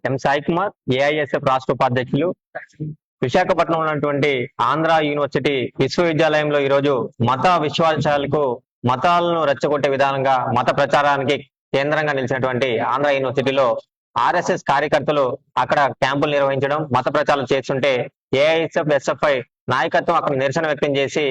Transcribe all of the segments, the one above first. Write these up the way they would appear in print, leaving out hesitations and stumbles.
ఎం Sai Kumar, AISF రాష్ట్ర ఉపాధ్యక్షులు. విశాఖపట్నం ఉన్నటువంటి ఆంధ్ర యూనివర్సిటీ విశ్వవిద్యాలయంలో ఈరోజు మత విశ్వాసాలకు మతాలను రెచ్చగొట్టే విధానంగా మత ప్రచారానికి కేంద్రంగా నిలిచినటువంటి ఆంధ్ర యూనివర్సిటీలో ఆర్ఎస్ఎస్ కార్యకర్తలు అక్కడ క్యాంపులు నిర్వహించడం, మత ప్రచారం చేస్తుంటే ఏఐఎస్ఎఫ్ ఎస్ఎఫ్ఐ నాయకత్వం అక్కడ నిరసన వ్యక్తం చేసి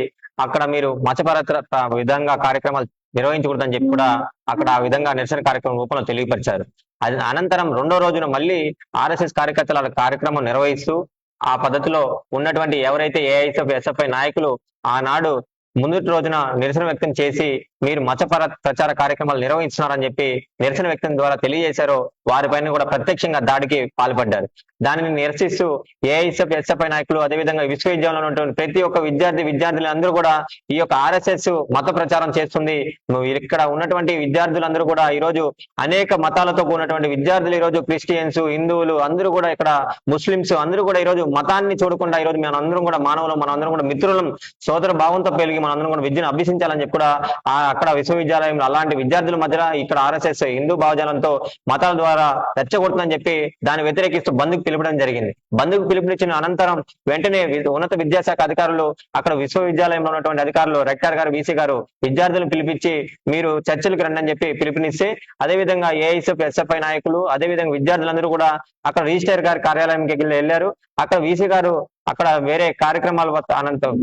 అక్కడ మీరు మతపరత విధంగా కార్యక్రమాలు నిర్వహించకూడదని చెప్పి కూడా అక్కడ ఆ విధంగా నిరసన కార్యక్రమం రూపంలో తెలియపరిచారు. అది అనంతరం రెండో రోజున మళ్ళీ ఆర్ఎస్ఎస్ కార్యకర్తల కార్యక్రమం నిర్వహిస్తూ ఆ పద్ధతిలో ఉన్నటువంటి ఎవరైతే ఏఐఎస్ఎఫ్ ఎస్ఎఫ్ఐ నాయకులు ఆనాడు ముందుటి రోజున నిరసన వ్యక్తం చేసి మీరు మతపర ప్రచార కార్యక్రమాలు నిర్వహిస్తున్నారని చెప్పి నిరసన వ్యక్తం ద్వారా తెలియజేశారో వారిపైన కూడా ప్రత్యక్షంగా దాడికి పాల్పడ్డారు. దానిని నిరసిస్తూ ఏఐఎస్ఎఫ్ ఎస్ఎఫ్ఐ నాయకులు అదేవిధంగా విశ్వవిద్యాలయంలో ఉన్నటువంటి ప్రతి ఒక్క విద్యార్థులందరూ కూడా ఈ యొక్క ఆర్ఎస్ఎస్ మత ప్రచారం చేస్తుంది. ఇక్కడ ఉన్నటువంటి విద్యార్థులందరూ కూడా ఈ రోజు అనేక మతాలతో కూడినటువంటి విద్యార్థులు ఈ రోజు క్రిస్టియన్స్, హిందువులు అందరూ కూడా ఇక్కడ ముస్లింస్ అందరూ కూడా ఈ రోజు మతాన్ని చూడకుండా ఈ రోజు మనందరం కూడా మానవులు, మనందరం కూడా మిత్రులం, సోదర భావంతో పెరిగి మనందరం కూడా విద్యను అభ్యసించాలని చెప్పి కూడా అక్కడ విశ్వవిద్యాలయంలో అలాంటి విద్యార్థుల మధ్య ఇక్కడ ఆర్ఎస్ఎస్ హిందూ భావజాలంతో మతాల ద్వారా రెచ్చగొడుతుందని చెప్పి దాన్ని వ్యతిరేకిస్తూ బంద్కు పిలుపడం జరిగింది. బంద్కు పిలుపునిచ్చిన అనంతరం వెంటనే ఉన్నత విద్యాశాఖ అధికారులు అక్కడ విశ్వవిద్యాలయంలో ఉన్నటువంటి అధికారులు రెక్టర్ గారు, వీసీ గారు విద్యార్థులను పిలిపించి మీరు చర్చలకు రండి అని చెప్పి పిలుపునిస్తే అదేవిధంగా ఏఐఎస్ఎఫ్ ఎస్ఎఫ్ఐ నాయకులు అదేవిధంగా విద్యార్థులందరూ కూడా అక్కడ రిజిస్టర్ గారి కార్యాలయంకి వెళ్ళారు. అక్కడ వీసీ గారు అక్కడ వేరే కార్యక్రమాలు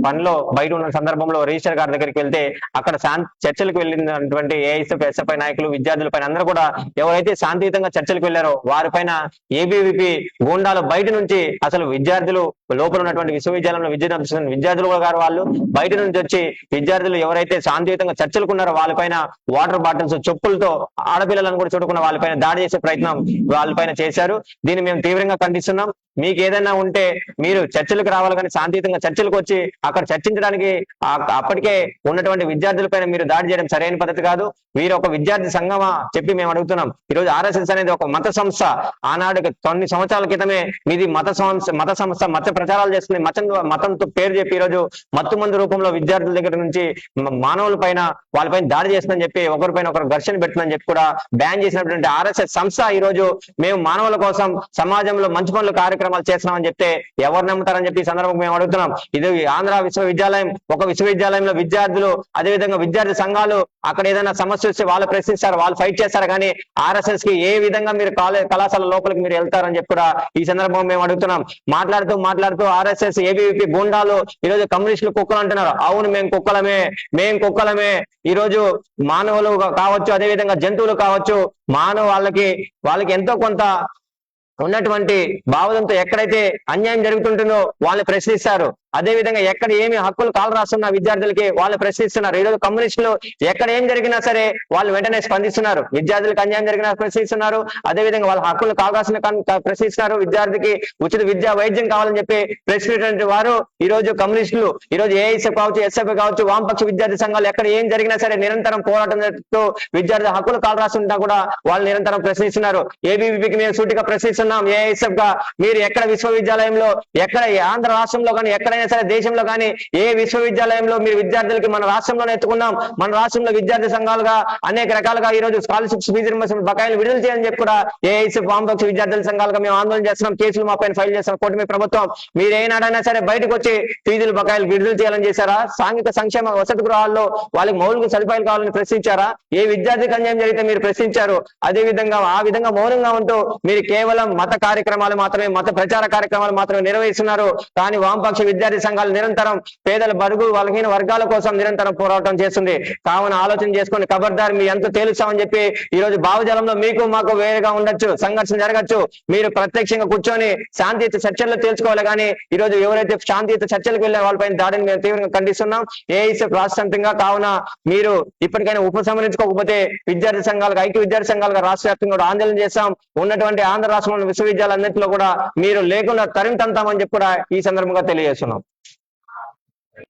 పనిలో బయట ఉన్న సందర్భంలో రిజిస్టర్ గారి దగ్గరికి వెళ్తే అక్కడ చర్చలకు వెళ్ళినటువంటి ఏఐఎస్ఎఫ్ ఎస్ఎఫ్ఐ నాయకులు విద్యార్థుల పైన అందరూ కూడా ఎవరైతే శాంతియుతంగా చర్చలకు వెళ్లారో వారిపైన ఏబీవీపీ గూండాలు బయట నుంచి అసలు విద్యార్థులు లోపల ఉన్నటువంటి విశ్వవిద్యాలయంలో విద్యార్థులు గారు వాళ్ళు బయట నుంచి వచ్చి విద్యార్థులు ఎవరైతే శాంతియుతంగా చర్చలకు ఉన్నారో వాళ్ళపైన వాటర్ బాటిల్స్, చెప్పులతో ఆడపిల్లలను కూడా చూడకుండా వాళ్ళపైన దాడి చేసే ప్రయత్నం వాళ్ళపైన చేశారు. దీన్ని మేము తీవ్రంగా ఖండిస్తున్నాం. మీకు ఏదైనా ఉంటే మీరు చర్చలకు రావాలి, కానీ శాంతియుతంగా చర్చలకు వచ్చి అక్కడ చర్చించడానికి అప్పటికే ఉన్నటువంటి విద్యార్థులపైన మీరు దాడి చేయడం సరైన పద్ధతి కాదు. వీరు ఒక విద్యార్థి సంఘమా చెప్పి మేము అడుగుతున్నాం. ఈ రోజు ఆర్ఎస్ఎస్ అనేది ఒక మత సంస్థ. ఆనాడు కొన్ని సంవత్సరాల క్రితమే మీది మత సంస్థ మత ప్రచారాలు చేస్తుంది. మతంతో పేరు చెప్పి ఈ రోజు మత్తు మందు రూపంలో విద్యార్థుల దగ్గర నుంచి మానవుల పైన వాళ్ళపైన దాడి చేస్తుందని చెప్పి ఒకరిపైన ఒకరు ఘర్షణ పెడుతుందని చెప్పి కూడా బ్యాన్ చేసినటువంటి ఆర్ఎస్ఎస్ సంస్థ ఈ రోజు మేము మానవుల కోసం సమాజంలో మంచి పనులు కార్యక్రమాలు చేస్తున్నామని చెప్తే ఎవరు నమ్ముతారని చెప్పి ఈ సందర్భంగా మేము అడుగుతున్నాం. ఇది ఆంధ్ర విశ్వవిద్యాలయం, ఒక విశ్వవిద్యాలయంలో విద్యార్థులు అదేవిధంగా విద్యార్థి సంఘాలు అక్కడ ఏదైనా సమస్య వస్తే వాళ్ళు ప్రశ్నిస్తారు, వాళ్ళు ఫైట్ చేస్తారు. కానీ ఆర్ఎస్ఎస్ కి ఏ విధంగా మీరు కళాశాల లోపలికి మీరు వెళ్తారని చెప్పి కూడా ఈ సందర్భంగా మేము అడుగుతున్నాం. మాట్లాడుతూ ఆర్ఎస్ఎస్ ఏబీవీపీ గూండాలు ఈ రోజు కమ్యూనిస్టులు కుక్కలు అంటున్నారు. అవును, మేము కుక్కలమే. ఈ రోజు మానవులు కావచ్చు, అదేవిధంగా జంతువులు కావచ్చు, వాళ్ళకి ఎంతో కొంత ఉన్నటువంటి భావదంతో ఎక్కడైతే అన్యాయం జరుగుతుంటుందో వాళ్ళని ప్రశ్నిస్తారు. అదేవిధంగా ఎక్కడ ఏమి హక్కులు కాలు రాస్తున్న విద్యార్థులకి వాళ్ళు ప్రశ్నిస్తున్నారు. ఈరోజు కమ్యూనిస్టులు ఎక్కడ ఏం జరిగినా సరే వాళ్ళు వెంటనే స్పందిస్తున్నారు. విద్యార్థులకు అన్యాయం జరిగినా ప్రశ్నిస్తున్నారు, అదేవిధంగా వాళ్ళ హక్కులు కాలు రాసిన ప్రశ్నిస్తున్నారు. విద్యార్థికి ఉచిత విద్యా వైద్యం కావాలని చెప్పి ప్రశ్నించినటువంటి వారు ఈ రోజు కమ్యూనిస్టులు. ఈ రోజు ఏఐఎస్ఎఫ్ కావచ్చు, ఎస్ఎఫ్ కావచ్చు, వామపక్ష విద్యార్థి సంఘాలు ఎక్కడ ఏం జరిగినా సరే నిరంతరం పోరాటంతో విద్యార్థి హక్కులు కాలు రాస్తుంటా కూడా వాళ్ళు నిరంతరం ప్రశ్నిస్తున్నారు. ఏబీవీపీకి మేము సూటిగా ప్రశ్నిస్తున్నాం. ఏఐఎస్ఎఫ్ గా మీరు ఎక్కడ విశ్వవిద్యాలయంలో, ఎక్కడ ఆంధ్ర రాష్ట్రంలో కానీ ఎక్కడైనా సరే దేశంలో కానీ ఏ విశ్వవిద్యాలయంలో మీరు విద్యార్థులకి మన రాష్ట్రంలోనే ఎత్తుకున్నాం, మన రాష్ట్రంలో విద్యార్థి సంఘాలుగా అనేక రకాలుగా ఈ రోజు స్కాలర్షిప్స్, ఫీజు రింబర్స్మెంట్ బకాయిలు విడుదల చేయాలని చెప్పి కూడా ఏఐఎస్ఎఫ్ వామపక్ష విద్యార్థుల సంఘాలుగా మేము ఆందోళన చేస్తున్నాం. కేసులు మా పైన ఫైల్ చేస్తున్నాం. కూటమి ప్రభుత్వం మీరు ఏనాడైనా సరే బయటకు వచ్చి ఫీజులు బకాయిలు విడుదల చేయాలని చేశారా? సాంఘిక సంక్షేమ వసతి గృహాల్లో వాళ్ళకి మౌలిక సదుపాయాలు కావాలని ప్రశ్నించారా? ఏ విద్యార్థికి అన్యాయం జరిగితే మీరు ప్రశ్నించారు? అదేవిధంగా ఆ విధంగా మౌనంగా ఉంటూ మీరు కేవలం మత కార్యక్రమాలు మాత్రమే, మత ప్రచార కార్యక్రమాలు మాత్రమే నిర్వహిస్తున్నారు. కానీ వామపక్ష విద్యార్థి సంఘాలు నిరంతరం పేదల బడుగు బలహీన వర్గాల కోసం నిరంతరం పోరాటం చేస్తుంది. కావున ఆలోచన చేసుకొని ఖబర్దార్ మీ ఎంత తేలుస్తామని చెప్పి ఈ రోజు భావజాలంలో మీకు మాకు వేరుగా ఉండొచ్చు, సంఘర్షణ జరగచ్చు. మీరు ప్రత్యక్షంగా కూర్చొని శాంతియుత చర్చల్లో తేల్చుకోవాలి. కానీ ఈ రోజు ఎవరైతే శాంతియుత చర్చలకు వెళ్ళే వాళ్ళపైన దాడిని మేము తీవ్రంగా ఖండిస్తున్నాం. ఏఐఎస్ఎఫ్ రాష్ట్రంగా కావున మీరు ఇప్పటికైనా ఉపసంహరించుకోకపోతే విద్యార్థి సంఘాలుగా, ఐక్య విద్యార్థి సంఘాలుగా రాష్ట్ర వ్యాప్తంగా కూడా ఆందోళన చేస్తాం. ఉన్నటువంటి ఆంధ్ర రాష్ట్రంలో విశ్వవిద్యాలయాలన్నింటిలో కూడా మీరు లేకుండా తరిమితంతామని చెప్పి కూడా ఈ సందర్భంగా తెలియజేస్తున్నాం.